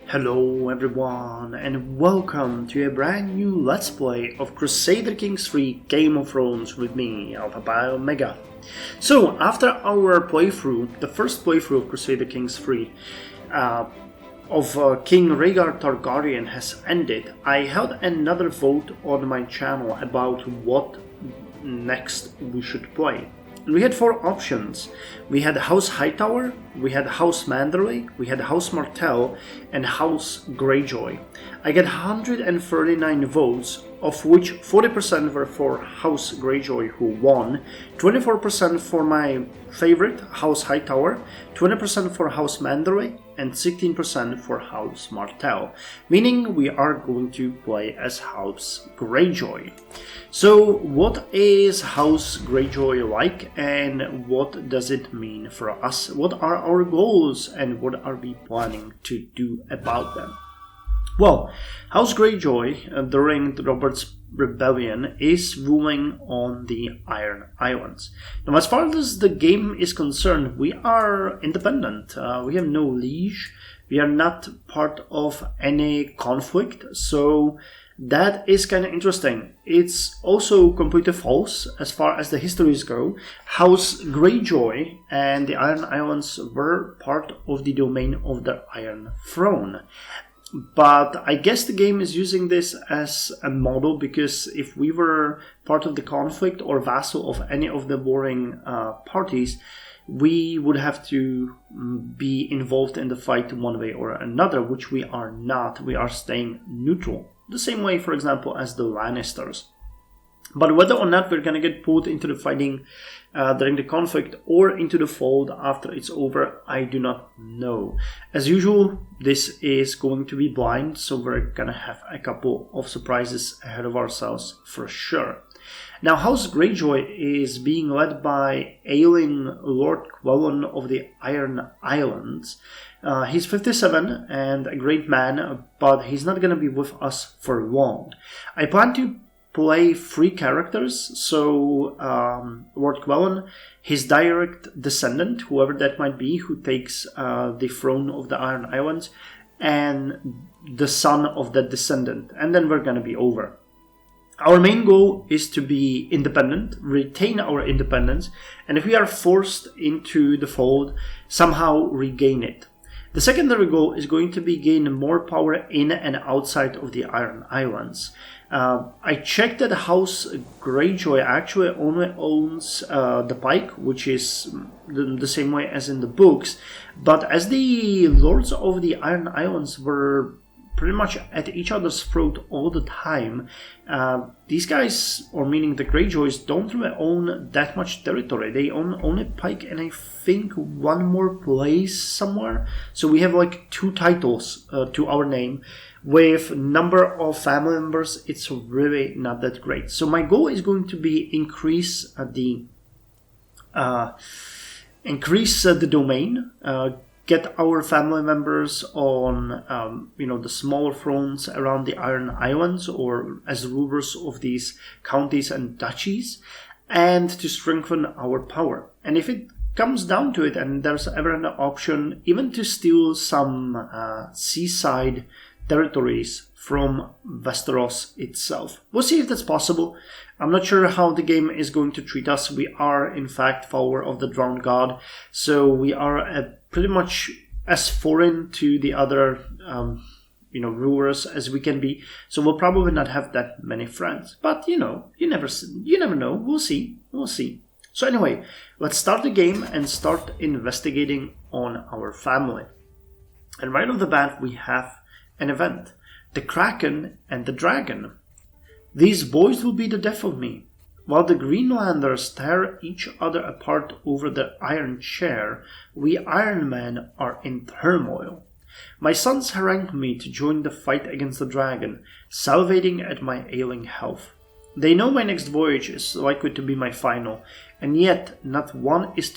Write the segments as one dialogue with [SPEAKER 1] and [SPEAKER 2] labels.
[SPEAKER 1] Hello everyone and welcome to a brand new Let's Play of Crusader Kings 3 Game of Thrones with me, Alpha Pi Omega. So after our playthrough, the first playthrough of Crusader Kings 3 of King Rhaegar Targaryen has ended, I held another vote on my channel about what next we should play. We had four options. We had House Hightower, we had House Manderley, we had House Martell, and House Greyjoy. I got 139 votes, of which 40% were for House Greyjoy, who won, 24% for my favorite, House Hightower, 20% for House Manderley, and 16% for House Martell, meaning we are going to play as House Greyjoy. So what is House Greyjoy like and what does it mean for us? What are our goals and what are we planning to do about them? Well, House Greyjoy during Robert's rebellion is ruling on the Iron Islands. Now, as far as the game is concerned, we are independent. We have no liege. We are not part of any conflict, so that is kind of interesting. It's also completely false as far as the histories go. House Greyjoy and the Iron Islands were part of the domain of the Iron Throne. But I guess the game is using this as a model because if we were part of the conflict or vassal of any of the warring parties, we would have to be involved in the fight one way or another, which we are not. We are staying neutral. The same way, for example, as the Lannisters. But whether or not we're going to get pulled into the fighting during the conflict or into the fold after it's over, I do not know. As usual, this is going to be blind, so we're going to have a couple of surprises ahead of ourselves for sure. Now, House Greyjoy is being led by ailing Lord Quellon of the Iron Islands. He's 57 and a great man, but he's not going to be with us for long. I plan to play three characters, so Lord Quellon, his direct descendant, whoever that might be, who takes the throne of the Iron Islands, and the son of that descendant, and then we're going to be over. Our main goal is to be independent, retain our independence, and if we are forced into the fold, somehow regain it. The secondary goal is going to be gain more power in and outside of the Iron Islands. I checked that House Greyjoy actually only owns the Pike, which is the same way as in the books, but as the Lords of the Iron Islands were pretty much at each other's throat all the time, these guys, or meaning the Greyjoys, don't really own that much territory. They own only Pike and I think one more place somewhere. So we have like two titles to our name. With number of family members, it's really not that great. So my goal is going to be increase the domain, get our family members on the smaller thrones around the Iron Islands or as rulers of these counties and duchies, and to strengthen our power. And if it comes down to it, and there's ever an option even to steal some seaside territories from Westeros itself. We'll see if that's possible. I'm not sure how the game is going to treat us. We are, in fact, follower of the Drowned God, so we are pretty much as foreign to the other rulers as we can be. So we'll probably not have that many friends. But you never know. We'll see. So anyway, let's start the game and start investigating on our family. And right off the bat, we have an event. The Kraken and the Dragon. These boys will be the death of me. While the Greenlanders tear each other apart over the Iron Chair, we Iron Men are in turmoil. My sons harangue me to join the fight against the dragon, salivating at my ailing health. They know my next voyage is likely to be my final, and yet not one is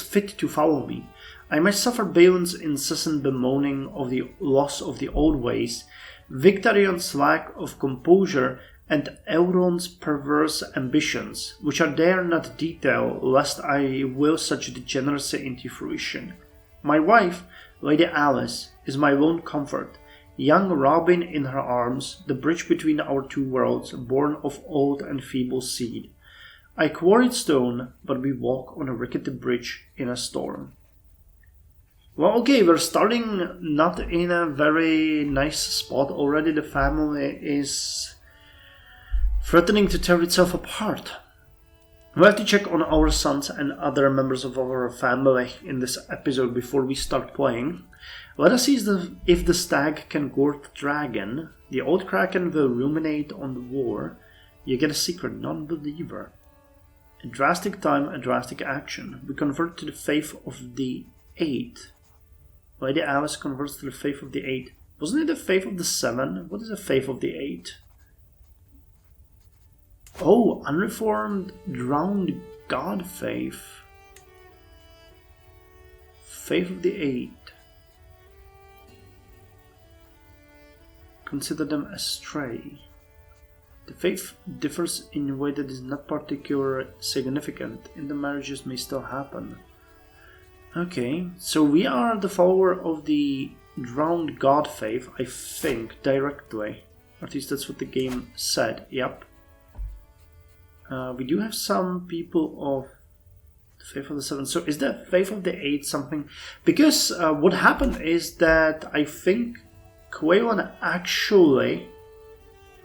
[SPEAKER 1] fit to follow me. I must suffer Balin's incessant bemoaning of the loss of the old ways, Victarion's lack of composure, and Elrond's perverse ambitions, which I dare not detail lest I will such degeneracy into fruition. My wife, Lady Alice is my lone comfort. Young Robin in her arms, the bridge between our two worlds, born of old and feeble seed. I quarried stone, but we walk on a rickety bridge in a storm. Well, okay, we're starting not in a very nice spot. Already the family is threatening to tear itself apart. We have to check on our sons and other members of our family in this episode before we start playing. Let us see if the stag can gore the dragon. The old kraken will ruminate on the war. You get a secret non-believer. A drastic time, a drastic action. We convert to the faith of the 8. Lady Alice converts to the faith of the 8. Wasn't it the faith of the 7? What is the faith of the 8? Oh, unreformed, drowned god faith. Faith of the 8. Consider them astray. The faith differs in a way that is not particularly significant, and the marriages may still happen. Okay, so we are the follower of the drowned god faith, I think, directly. At least that's what the game said, yep. We do have some people of the faith of the 7. So is the faith of the 8 something? Because what happened is that I think Quaylon actually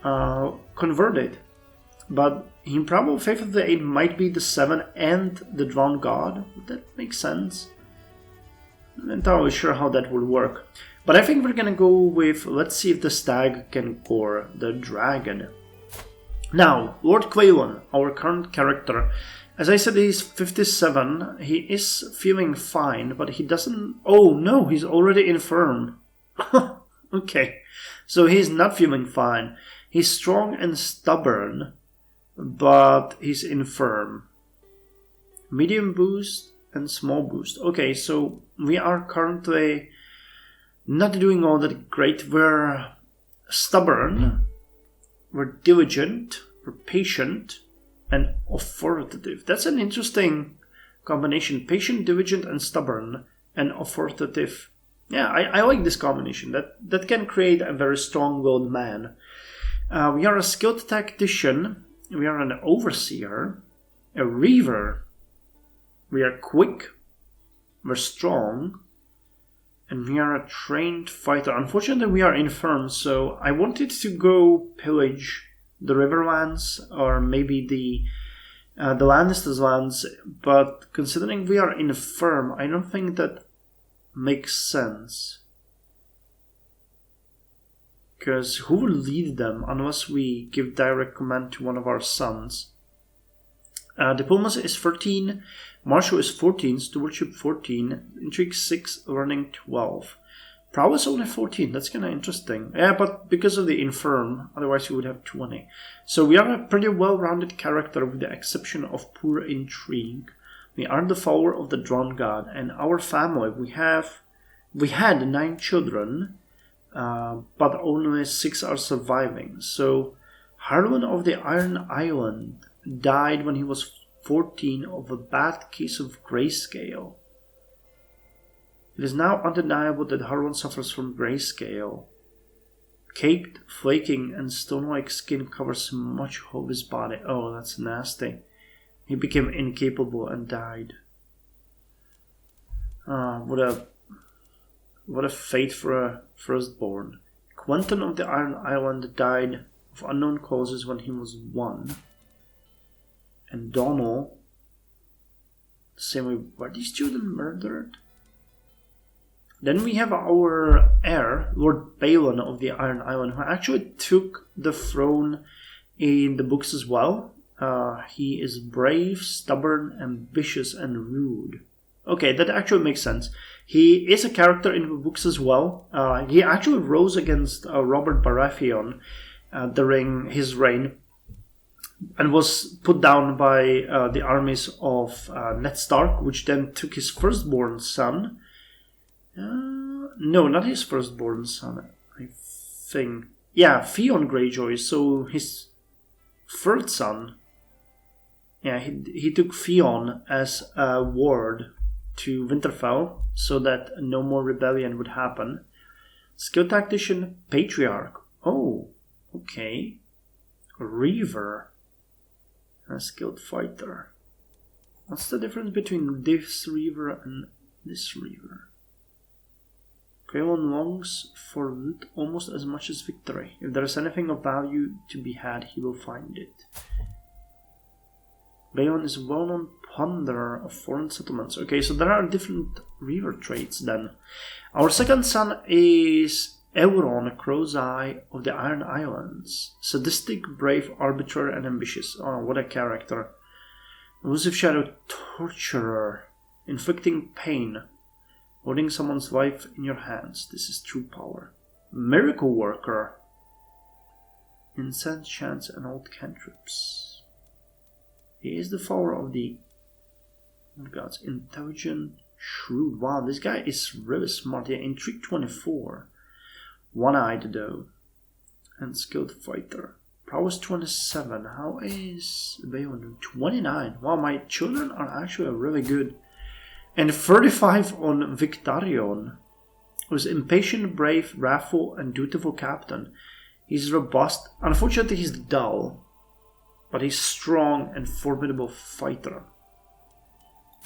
[SPEAKER 1] converted. But in probable faith of the 8 might be the 7 and the drowned god. Would that make sense? I'm not entirely sure how that would work. But I think we're gonna go with, let's see if the stag can gore the dragon. Now, Lord Quaylon, our current character, as I said, he's 57. He is feeling fine, but he doesn't... Oh no, he's already infirm. Okay, so he's not feeling fine. He's strong and stubborn, but he's infirm. Medium boost and small boost. Okay, so we are currently not doing all that great. We're stubborn. We're diligent, we're patient, and authoritative. That's an interesting combination. Patient, diligent, and stubborn, and authoritative. Yeah, I like this combination. That can create a very strong-willed man. We are a skilled tactician. We are an overseer, a reaver. We are quick. We're strong. And we are a trained fighter. Unfortunately, we are infirm, so I wanted to go pillage the Riverlands or maybe the Lannisters' lands, but considering we are infirm, I don't think that makes sense. Because who will lead them unless we give direct command to one of our sons? Diplomacy is 13, Martial is 14, Stewardship 14, Intrigue 6, Learning 12. Prowess only 14, that's kind of interesting. Yeah, but because of the infirm, otherwise you would have 20. So we are a pretty well-rounded character with the exception of poor intrigue. We are the follower of the Drowned God, and our family, we had 9 children, but only 6 are surviving. So Harlan of the Iron Island died when he was 14 of a bad case of grayscale. It is now undeniable that Harlan suffers from grayscale. Caked, flaking, and stone-like skin covers much of his body. Oh, that's nasty. He became incapable and died. What a fate for a firstborn. Quentin of the Iron Island died of unknown causes when he was 1. And Donald, the same way. Were these children murdered? Then we have our heir, Lord Balon of the Iron Island, who actually took the throne in the books as well. He is brave, stubborn, ambitious, and rude. Okay, that actually makes sense. He is a character in the books as well. He actually rose against Robert Baratheon during his reign and was put down by the armies of Ned Stark, which then took his firstborn son. No, not his firstborn son, I think. Yeah, Theon Greyjoy, so his third son. Yeah, he took Theon as a ward to Winterfell so that no more rebellion would happen. Skilled Tactician, Patriarch. Oh, okay. Reaver. A skilled fighter. What's the difference between this Reaver and this Reaver? Crayon longs for loot almost as much as victory. If there is anything of value to be had, he will find it. Bayon is a well-known plunderer of foreign settlements. Okay, so there are different Reaver traits then. Our second son is Euron, Crow's Eye of the Iron Islands. Sadistic, brave, arbitrary, and ambitious. Oh, what a character. Elusive Shadow, Torturer. Inflicting pain. Holding someone's life in your hands. This is true power. Miracle Worker. Incense, chants, and old cantrips. He is the follower of the gods. Intelligent, shrewd. Wow, this guy is really smart. Yeah, Intrigue 24. One-eyed though. And skilled fighter. Prowess 27. How is Bayon? 29. Wow, my children are actually really good. And 35 on Victarion, who's impatient, brave, wrathful, and dutiful captain. He's robust. Unfortunately, he's dull, but he's strong and formidable fighter.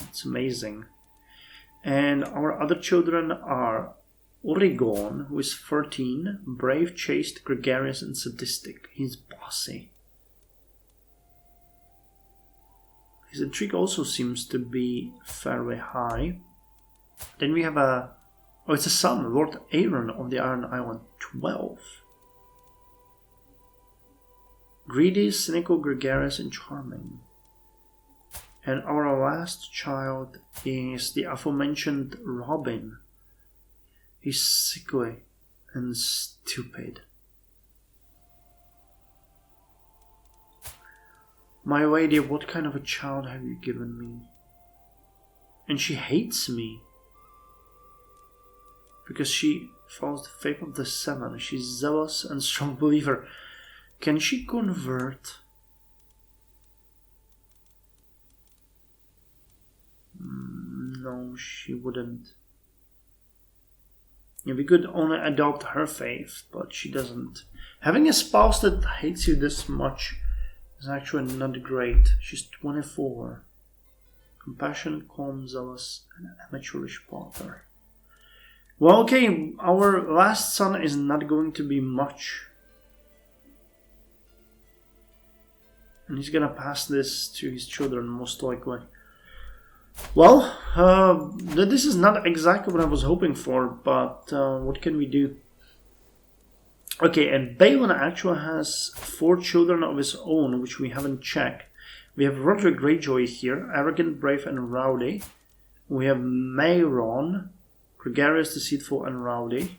[SPEAKER 1] It's amazing. And our other children are Oregon, who is 13, brave, chaste, gregarious, and sadistic. He's bossy. His intrigue also seems to be fairly high. Then we have it's a son, Lord Aaron of the Iron Island, 12. Greedy, cynical, gregarious, and charming. And our last child is the aforementioned Robin. He's sickly and stupid. My lady, what kind of a child have you given me? And she hates me. Because she follows the faith of the Seven. She's zealous and strong believer. Can she convert? No, she wouldn't. Yeah, we could only adopt her faith, but she doesn't. Having a spouse that hates you this much is actually not great. She's 24. Compassionate, calm, zealous, and amateurish potter. Well, okay, our last son is not going to be much. And he's gonna pass this to his children, most likely. Well, this is not exactly what I was hoping for, but what can we do? Okay, and Balon actually has 4 children of his own, which we haven't checked. We have Roderick Greyjoy here, arrogant, brave, and rowdy. We have Mayron, gregarious, deceitful, and rowdy.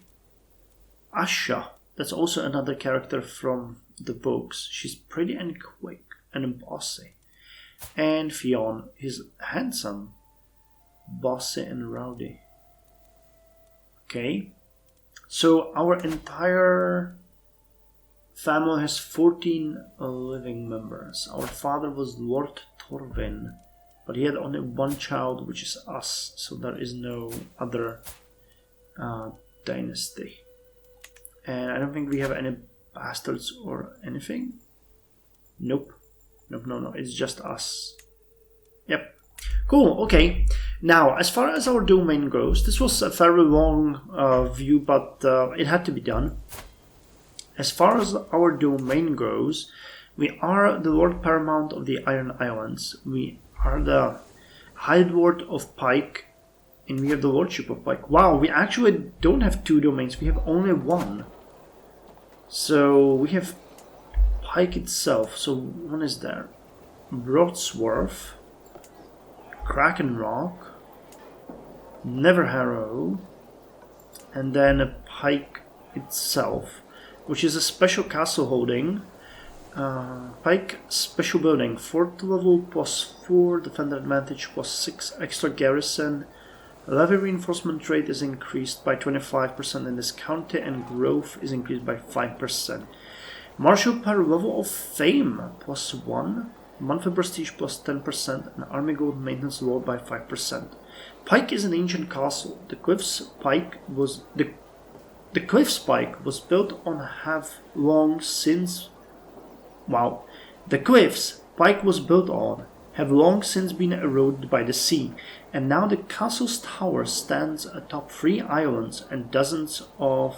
[SPEAKER 1] Asha, that's also another character from the books. She's pretty and quick and bossy. And Fionn is handsome, bossy, and rowdy. Okay, so our entire family has 14 living members. Our father was Lord Torvin, but he had only one child, which is us, so there is no other dynasty. And I don't think we have any bastards or anything. Nope. No, it's just us. Yep. Cool, okay. Now, as far as our domain goes, this was a very long view, but it had to be done. As far as our domain goes, we are the Lord Paramount of the Iron Islands. We are the High Lord of Pike, and we have the Lordship of Pike. Wow, we actually don't have 2 domains, we have only 1. So, we have Pike itself, so one is there. Broadsworth, Kraken Rock, Neverharrow, and then Pike itself, which is a special castle holding. Pike special building, 4th level plus 4, defender advantage plus 6 extra garrison. Levy reinforcement rate is increased by 25% in this county, and growth is increased by 5%. Martial per level of fame plus 1, monthly prestige plus 10%, and army gold maintenance lowered by 5%. Pike is an ancient castle. The cliff's pike was the cliff's pike was built on have long since. Wow, the cliffs pike was built on have long since been eroded by the sea, and now the castle's tower stands atop 3 islands and dozens of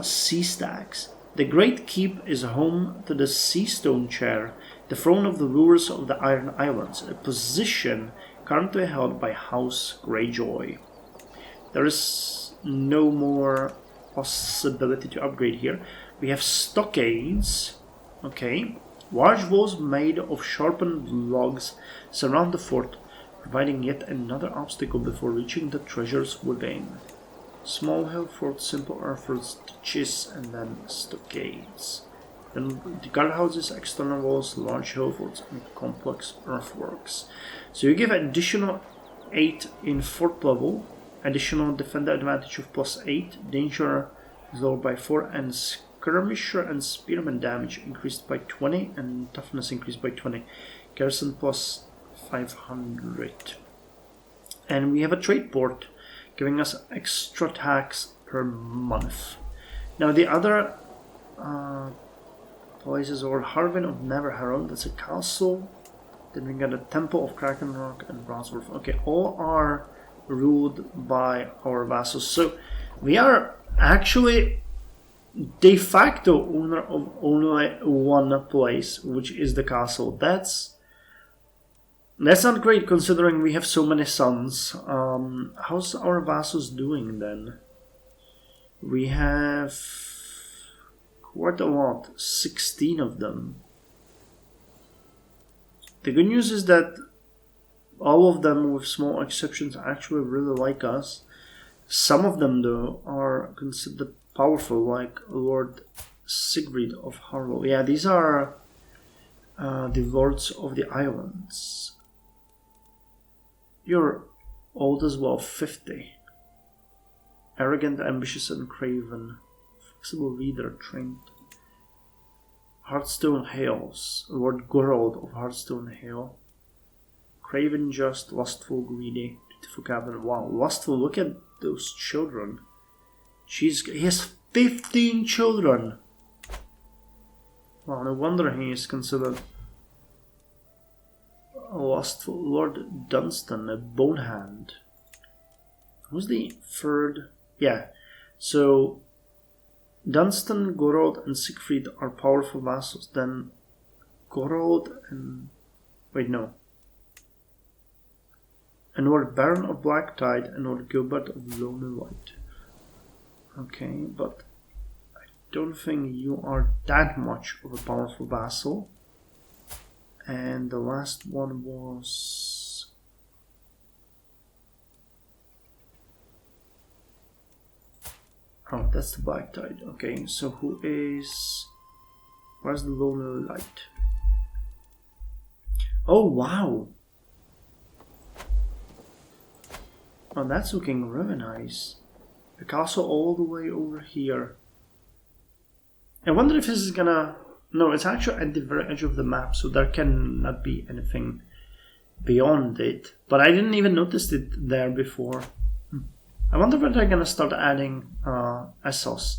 [SPEAKER 1] sea stacks. The Great Keep is home to the Sea Stone Chair, the throne of the rulers of the Iron Islands, a position currently held by House Greyjoy. There is no more possibility to upgrade here. We have stockades, okay. Large walls made of sharpened logs surround the fort, providing yet another obstacle before reaching the treasures within. Small hill fort, simple earthworks, ditches, and then stockades. Then the guardhouses, external walls, large hill forts, and complex earthworks. So you give additional 8 in fort level, additional defender advantage of +8, danger is lowered by 4, and skirmisher and spearman damage increased by 20, and toughness increased by 20. Garrison plus 500. And we have a trade port, giving us extra tax per month. Now the other places are Harvin of Neverharrow, that's a castle. Then we got a Temple of Kraken Rock and Bronzeworth. Okay, all are ruled by our vassals. So we are actually de facto owner of only one place, which is the castle. That's not great considering we have so many sons. How's our vassals doing then? We have quite a lot, 16 of them. The good news is that all of them, with small exceptions, actually really like us. Some of them, though, are considered powerful, like Lord Sigrid of Harlow. Yeah, these are the lords of the islands. You're old as well, 50. Arrogant, ambitious, and craven. Flexible reader, trained. Hearthstone Hales, Lord Gorold of Hearthstone Hale. Craven, just, lustful, greedy, dutiful captain. Wow, lustful, look at those children. Jeez, he has 15 children. Well, no wonder he is considered a lustful. Lord Dunstan, a bone hand. Who's the third? Yeah, so Dunstan, Gorold, and Siegfried are powerful vassals. Then Gorold and... wait, no. And Lord Baron of Blacktide and Lord Gilbert of Lonely Light. Okay, but I don't think you are that much of a powerful vassal. And the last one was... oh, that's the Black Tide. Okay, so who is... where's the Lonely Light? Oh, wow! Oh, that's looking really nice. The castle all the way over here. I wonder if this is gonna... no, it's actually at the very edge of the map, so there cannot be anything beyond it. But I didn't even notice it there before. I wonder when they're gonna start adding Essos.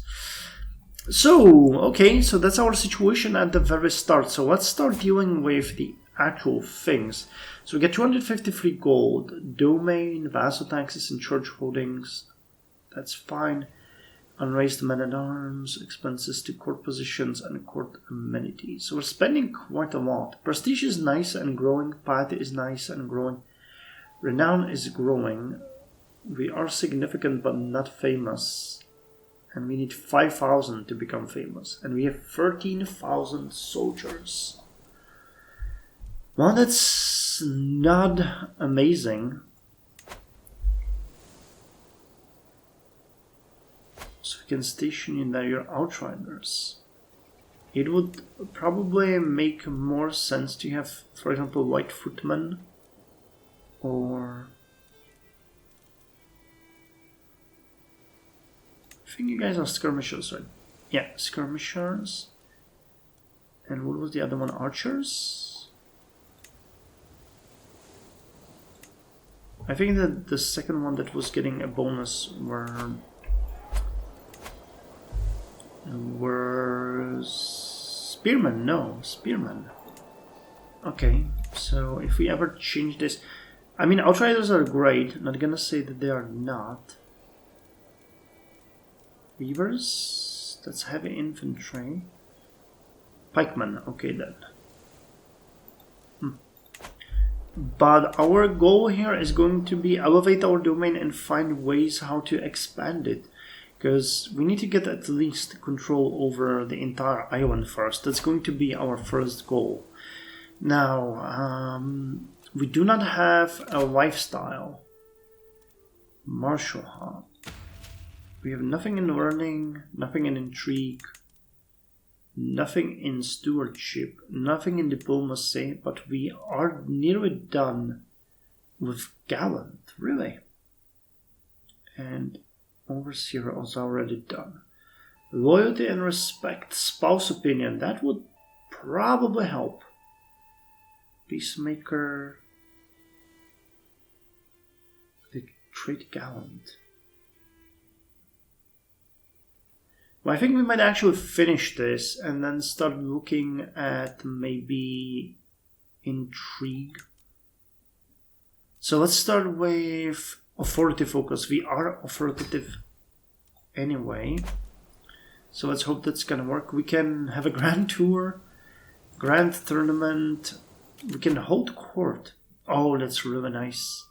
[SPEAKER 1] So, okay, so that's our situation at the very start. So let's start dealing with the actual things. So we get 253 gold, domain, vassal taxes, and church holdings. That's fine. Unraised men-at-arms, expenses to court positions, and court amenities. So we're spending quite a lot. Prestige is nice and growing. Piety is nice and growing. Renown is growing. We are significant but not famous. And we need 5,000 to become famous. And we have 13,000 soldiers. Well, that's not amazing. So we can station in there your outriders. It would probably make more sense to have, for example, white footmen. Or... I think you guys are skirmishers, right? Yeah, skirmishers. And what was the other one? Archers? I think that the second one that was getting a bonus were spearmen. No, spearmen. Okay, so if we ever change this, I mean, outriders are great. Not gonna say that they are not. Weavers, that's heavy infantry. Pikemen, okay then. But our goal here is going to be elevate our domain and find ways how to expand it. Because we need to get at least control over the entire island first. That's going to be our first goal. Now, we do not have a lifestyle. Martial hub. We have nothing in learning, nothing in intrigue, nothing in stewardship, nothing in diplomacy, but we are nearly done with gallant, really. And overseer is already done. Loyalty and respect, spouse opinion, that would probably help. Peacemaker, the trait gallant. Well, I think we might actually finish this and then start looking at maybe intrigue. So let's start with authority focus. We are authoritative anyway. So let's hope that's gonna work. We can have a grand tour, grand tournament. We can hold court. Oh, that's really nice.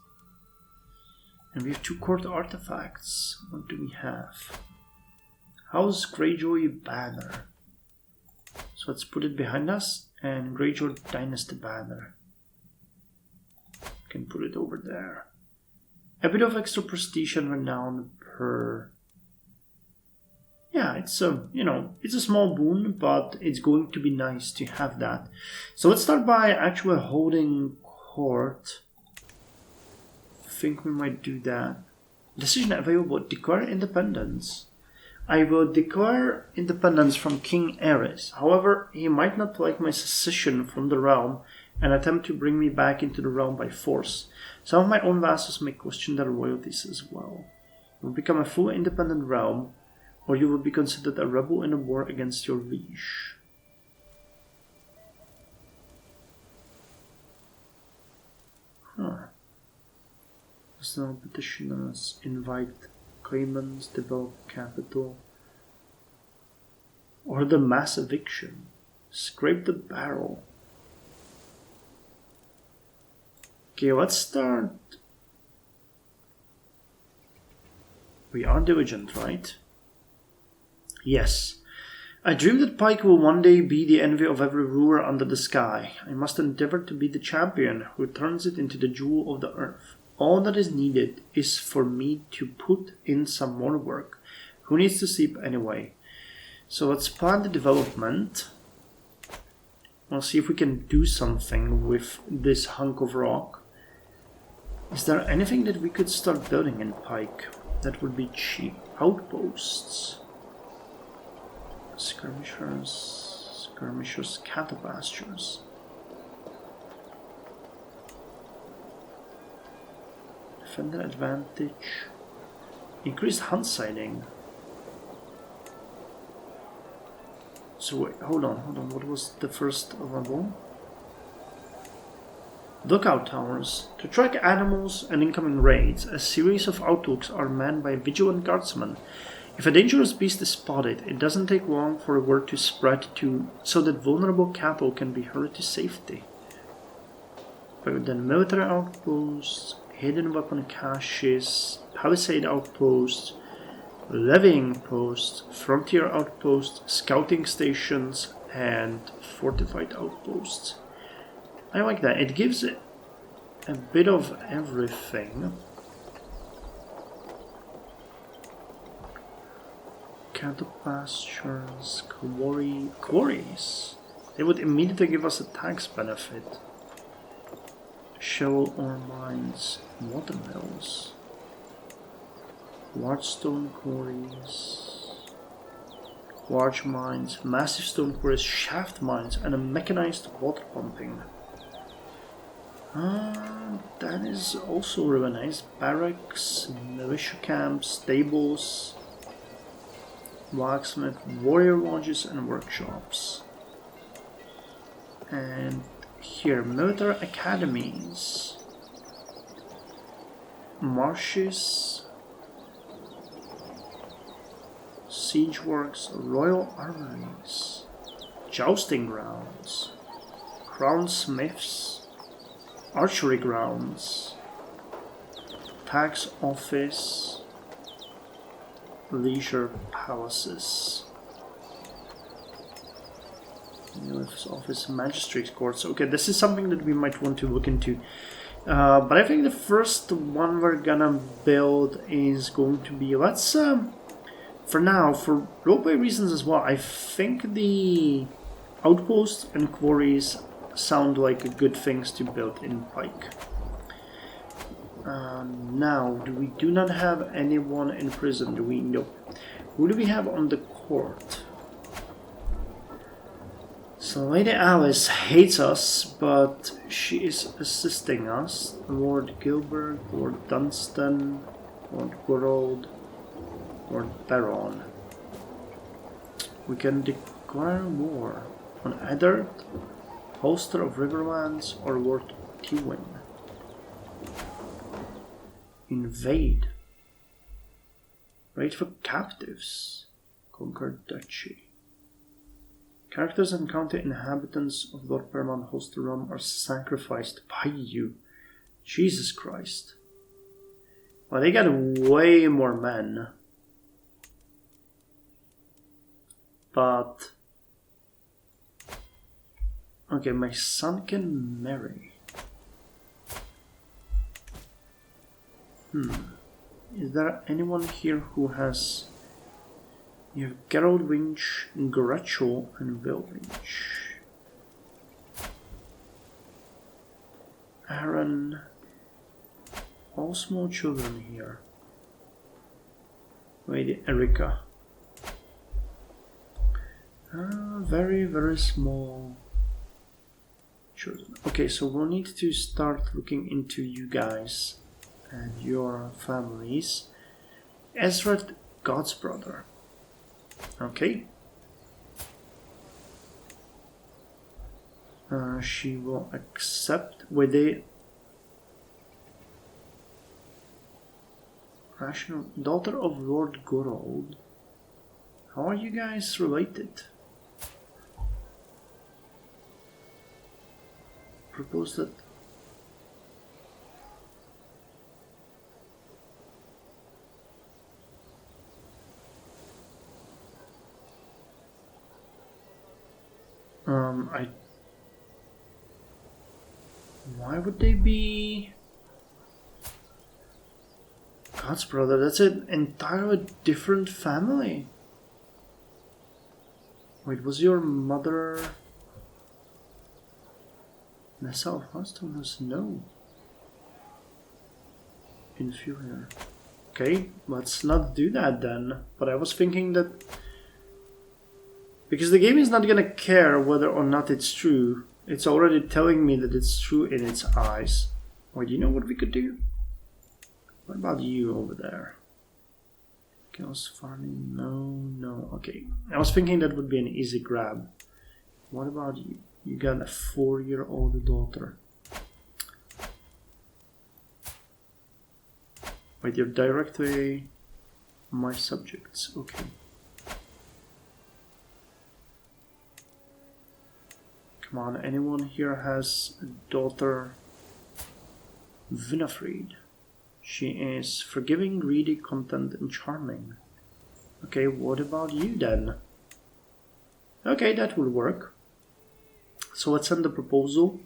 [SPEAKER 1] And we have 2 court artifacts. What do we have? House Greyjoy banner. So let's put it behind us. And Greyjoy Dynasty banner. We can put it over there. A bit of extra prestige and renown per... Yeah, it's a, it's a small boon, but it's going to be nice to have that. So let's start by actually holding court. I think we might do that. Decision available. Declare independence. I will declare independence from King Aerys. However, he might not like my secession from the realm and attempt to bring me back into the realm by force. Some of my own vassals may question their loyalties as well. You will become a full independent realm, or you will be considered a rebel in a war against your liege. Personal petitioners, invite claimants, develop capital, or the mass eviction, scrape the barrel. Okay, let's start. We are diligent, right? Yes. I dream that Pike will one day be the envy of every ruler under the sky. I must endeavor to be the champion who turns it into the jewel of the earth. All that is needed is for me to put in some more work. Who needs to sleep anyway? So let's plan the development. We'll see if we can do something with this hunk of rock. Is there anything that we could start building in Pike that would be cheap? Outposts. Skirmishers, cattle pastures. Defender advantage. Increased hunt sighting. So wait, hold on. What was the first level? Lookout towers. To track animals and incoming raids, a series of outlooks are manned by vigilant guardsmen. If a dangerous beast is spotted, it doesn't take long for word to spread so that vulnerable cattle can be hurried to safety. But then military outposts, hidden weapon caches, palisade outposts, levying posts, frontier outposts, scouting stations, and fortified outposts. I like that. It gives it a bit of everything. Cattle pastures, quarries. They would immediately give us a tax benefit. Shovel ore mines, watermills, large stone quarries, large mines, massive stone quarries, shaft mines, and a mechanized water pumping. That is also really nice. Barracks, militia camps, stables, blacksmith, warrior lodges, and workshops. And here, military academies, marshes, siege works, royal armories, jousting grounds, crown smiths, archery grounds, tax office, leisure palaces, office, magistrates courts. Okay, this is something that we might want to look into. But I think the first one we're gonna build is going to be, let's, for now, for roleplay reasons as well, I think the outposts and quarries sound like good things to build in Pike. Now, we do not have anyone in prison, do we? No. Who do we have on the court? So Lady Alice hates us, but she is assisting us. Lord Gilbert, Lord Dunstan, Lord Gorold, Lord Baron. We can declare war on Eddard, Holster of Riverlands, or Lord Tywin. Invade. Raid for captives. Conquer duchy. Characters and county inhabitants of Lord Paramount Holster realm are sacrificed by you. Jesus Christ. Well, they got way more men. But... okay, my son can marry. Is there anyone here who has... you have Gerald Winch, Gretchel, and Will Winch. Aaron... all small children here. Lady Erica. Very, very small children. Okay, so we'll need to start looking into you guys and your families. Ezra, God's brother. Okay. She will accept with a rational daughter of Lord Gorold. How are you guys related? Propose that. Why would they be God's brother? That's an entirely different family. Wait, was your mother Nessa of Hearthstone's? No. Inferior. Okay, let's not do that then. But I was thinking that... because the game is not gonna care whether or not it's true. It's already telling me that it's true in its eyes. Wait, you know what we could do? What about you over there? Chaos farming? No. Okay. I was thinking that would be an easy grab. What about you? You got a 4-year-old daughter. Wait, you're directly my subjects. Okay. Come on, anyone here has a daughter? Winifred. She is forgiving, greedy, content, and charming. Okay, what about you then? Okay, that will work. So let's send the proposal.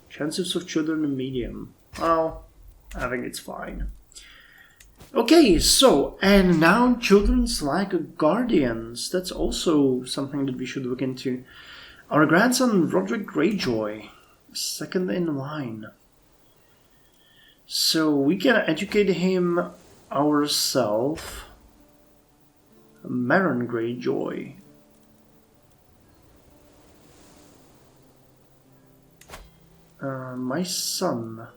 [SPEAKER 1] Chances of children are medium. Well, I think it's fine. Okay, so, and now children's like guardians. That's also something that we should look into. Our grandson, Roderick Greyjoy, second in line. So we can educate him ourselves. Maron Greyjoy. My son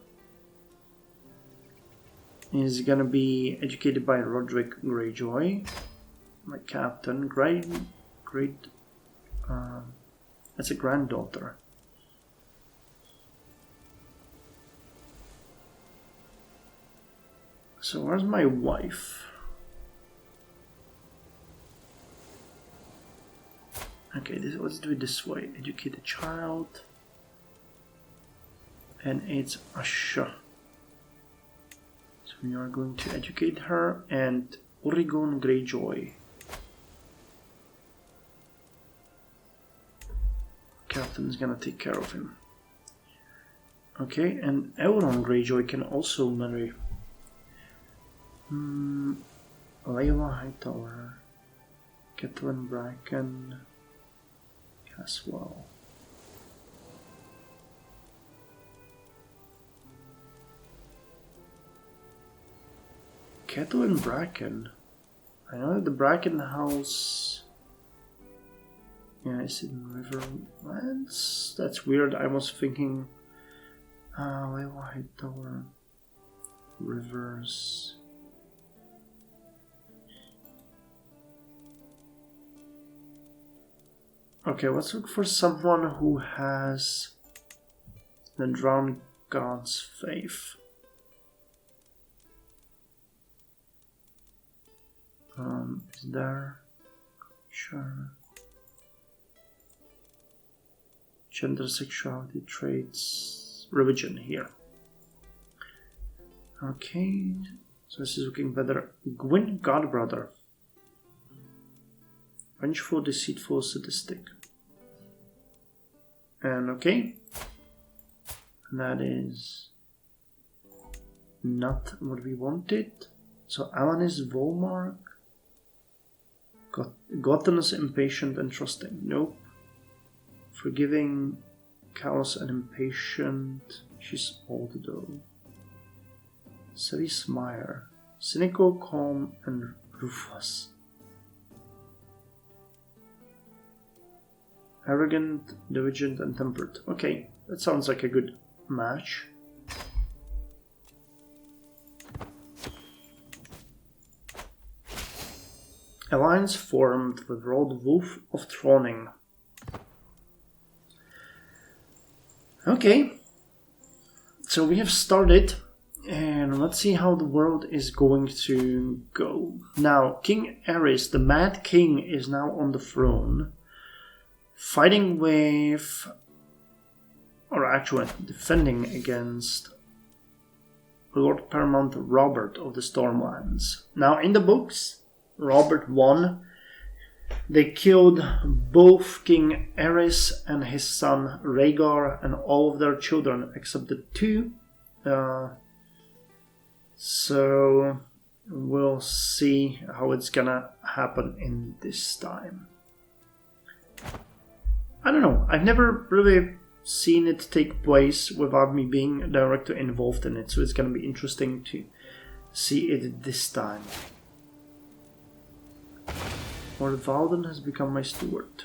[SPEAKER 1] is gonna be educated by Roderick Greyjoy, my captain. That's a granddaughter. So where's my wife? Okay, let's do it this way. Educate a child. And it's Asha. So we are going to educate her and Oregon Greyjoy. Captain is gonna take care of him. Okay, and Euron Greyjoy can also marry Layla Hightower, Catelyn Bracken as well. Catelyn Bracken. I know that the Bracken house. Yeah, it's in Riverlands. That's weird. I was thinking. Layla Hightower. Rivers. Okay, let's look for someone who has the Drowned God's faith. Is there? Sure. Gender, sexuality, traits, religion here. Okay, so this is looking better. Gwyn Godbrother. Vengeful, deceitful, sadistic. And okay. That is not what we wanted. So Alanis Volmark. Gluttonous, impatient, and trusting. Nope. Forgiving, callous, and impatient. She's old though. Cerise Meyer. Cynical, calm, and ruthless. Arrogant, diligent, and temperate. Okay, that sounds like a good match. Alliance formed with Lord Wolf of Troning. Okay, so we have started, and let's see how the world is going to go. Now, King Aerys, the Mad King, is now on the throne, fighting with, or actually defending against Lord Paramount Robert of the Stormlands. Now, in the books, Robert won. They killed both King Aerys and his son Rhaegar and all of their children except the two. So we'll see how it's gonna happen in this time. I don't know. I've never really seen it take place without me being directly involved in it, so it's gonna be interesting to see it this time. Lord Valden has become my steward.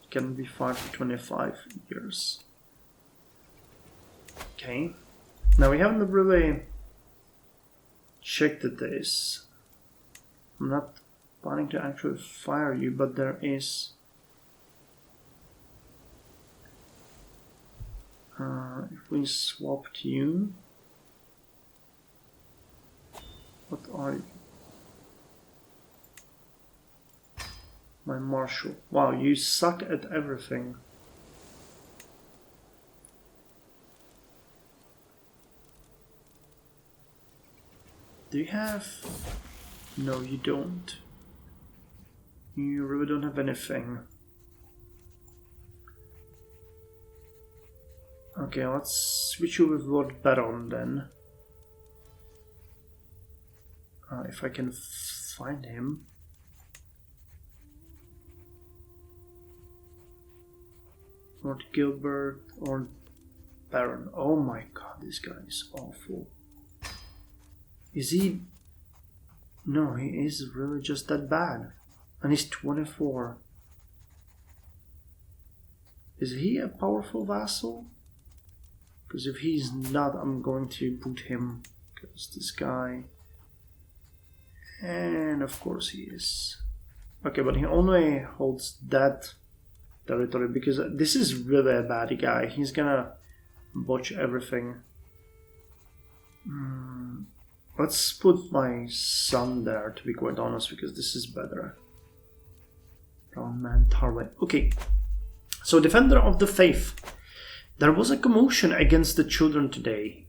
[SPEAKER 1] It can be 5 to 25 years. Okay. Now we haven't really checked this. I'm not planning to actually fire you, but there is... if we swapped you... What are you? My marshal. Wow, you suck at everything. Do you have... No, you don't. You really don't have anything. Okay, let's switch you with Lord Baron then. If I can find him. Lord Gilbert or Baron. Oh my god, this guy is awful. Is he... No, he is really just that bad. And he's 24. Is he a powerful vassal? Because if he's not, I'm going to put him. Because this guy. And of course he is. Okay, but he only holds that territory because this is really a bad guy. He's gonna botch everything. Let's put my son there, to be quite honest, because this is better. Brown man, Tarway. Okay, so Defender of the Faith. There was a commotion against the children today.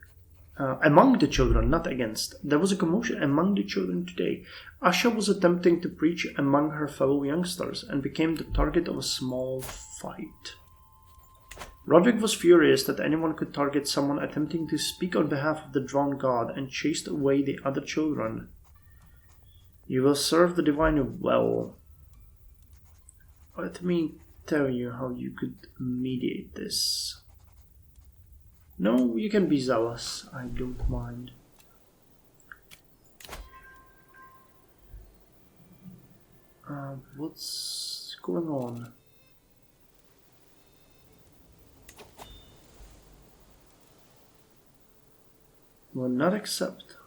[SPEAKER 1] Among the children, not against. There was a commotion among the children today. Asha was attempting to preach among her fellow youngsters and became the target of a small fight. Roderick was furious that anyone could target someone attempting to speak on behalf of the drowned god and chased away the other children. You will serve the divine well. Let me tell you how you could mediate this. No, you can be zealous. I don't mind. What's going on? Will not accept.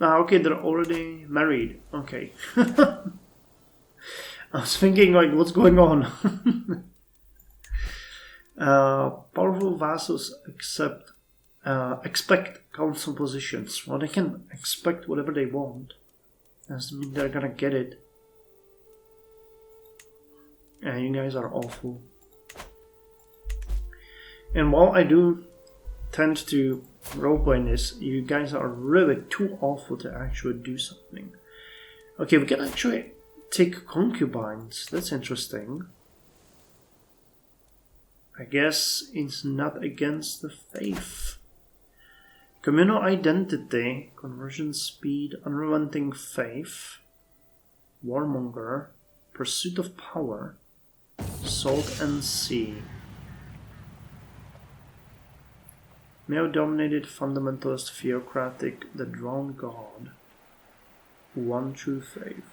[SPEAKER 1] Okay, they're already married. Okay. I was thinking, like, what's going on? Powerful vassals expect council positions. Well, they can expect whatever they want. Doesn't mean they're gonna get it. You guys are awful. And while I do tend to roleplay in this, you guys are really too awful to actually do something. Okay, we can actually take concubines. That's interesting. I guess it's not against the faith. Communal identity, conversion speed, unrelenting faith, warmonger, pursuit of power, salt and sea. Male-dominated, fundamentalist, theocratic, the drowned god, one true faith.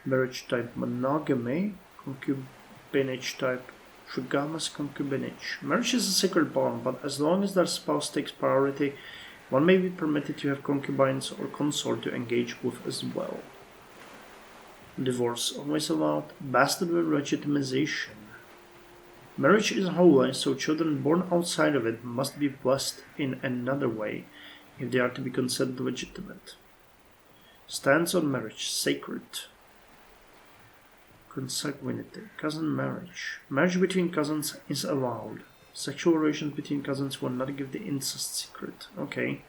[SPEAKER 1] Marriage type monogamy, concubinage type trigamous concubinage. Marriage is a sacred bond, but as long as their spouse takes priority, one may be permitted to have concubines or consort to engage with as well. Divorce always allowed. Bastard legitimization. Marriage is holy, so children born outside of it must be blessed in another way if they are to be considered legitimate. Stance on marriage, sacred. Consanguinity, cousin marriage. Marriage between cousins is allowed. Sexual relations between cousins will not give the incest secret. Okay.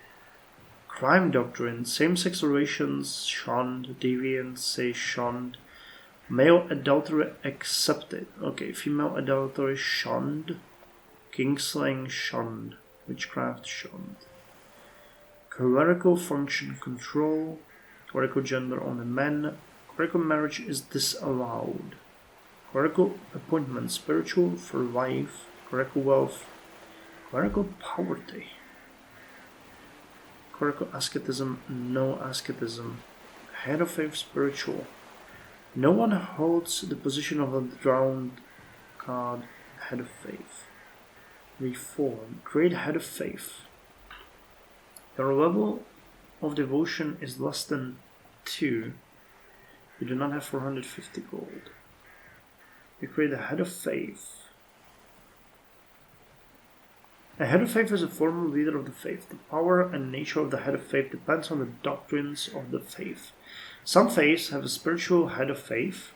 [SPEAKER 1] Crime doctrine, same-sex relations shunned, deviants say shunned. Male adultery accepted. Okay, female adultery shunned. Kingslaying shunned. Witchcraft shunned. Clerical function control. Clerical gender only men. Clerical marriage is disallowed. Clerical appointment, spiritual for life. Clerical wealth. Clerical poverty. Clerical asceticism, no asceticism. Head of faith, spiritual. No one holds the position of a drowned god, head of faith. Reform, create head of faith. Your level of devotion is less than 2. You do not have 450 gold. You create a head of faith. A head of faith is a formal leader of the faith. The power and nature of the head of faith depends on the doctrines of the faith. Some faiths have a spiritual head of faith,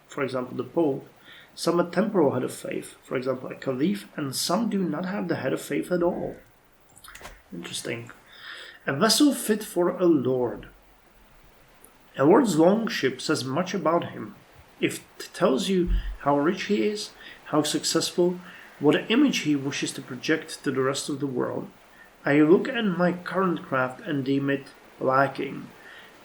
[SPEAKER 1] for example the Pope, some a temporal head of faith, for example a Caliph, and some do not have the head of faith at all. Interesting. A vessel fit for a lord. A lord's longship says much about him. It tells you how rich he is, how successful, what image he wishes to project to the rest of the world. I look at my current craft and deem it lacking.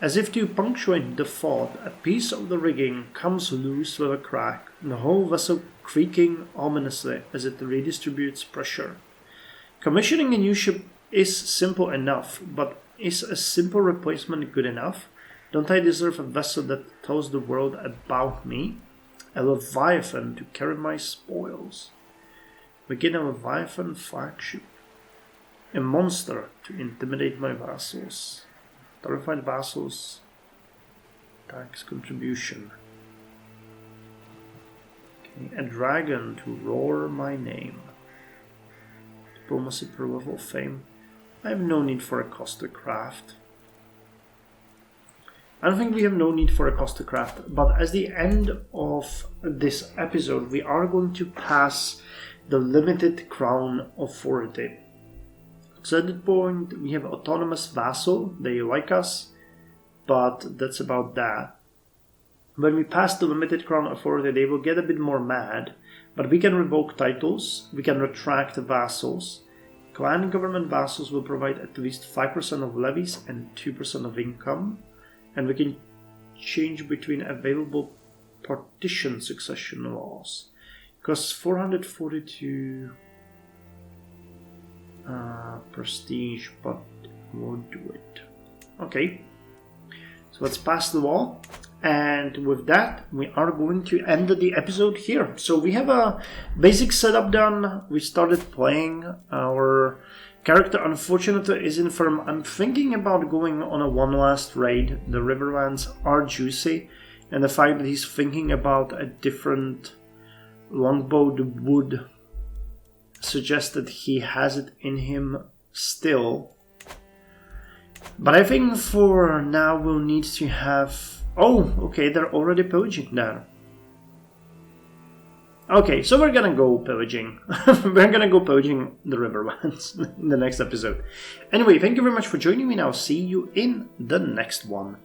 [SPEAKER 1] As if to punctuate the thought, a piece of the rigging comes loose with a crack, the whole vessel creaking ominously as it redistributes pressure. Commissioning a new ship is simple enough, but is a simple replacement good enough? Don't I deserve a vessel that tells the world about me? A leviathan to carry my spoils. Begin a leviathan flagship. A monster to intimidate my vassals. Terrified vassals. Tax contribution. Okay. A dragon to roar my name. Diplomacy per level of fame. I have no need for a coster craft. I don't think we have no need for a coster craft, but as the end of this episode, we are going to pass the limited crown authority. So at that point, we have autonomous vassal. They like us, but that's about that. When we pass the limited crown authority, they will get a bit more mad, but we can revoke titles, we can retract vassals. Clan government vassals will provide at least 5% of levies and 2% of income, and we can change between available partition succession laws. Costs 442 prestige, but won't do it. Okay, so let's pass the law. And with that, we are going to end the episode here. So we have a basic setup done. We started playing. Our character, unfortunately, is infirm. I'm thinking about going on a one last raid. The Riverlands are juicy. And the fact that he's thinking about a different longbow would suggest that he has it in him still. But I think for now we'll need to have... Oh, okay, they're already pillaging there. Okay, so we're gonna go pillaging. We're gonna go pillaging the Riverlands in the next episode. Anyway, thank you very much for joining me, and I'll see you in the next one.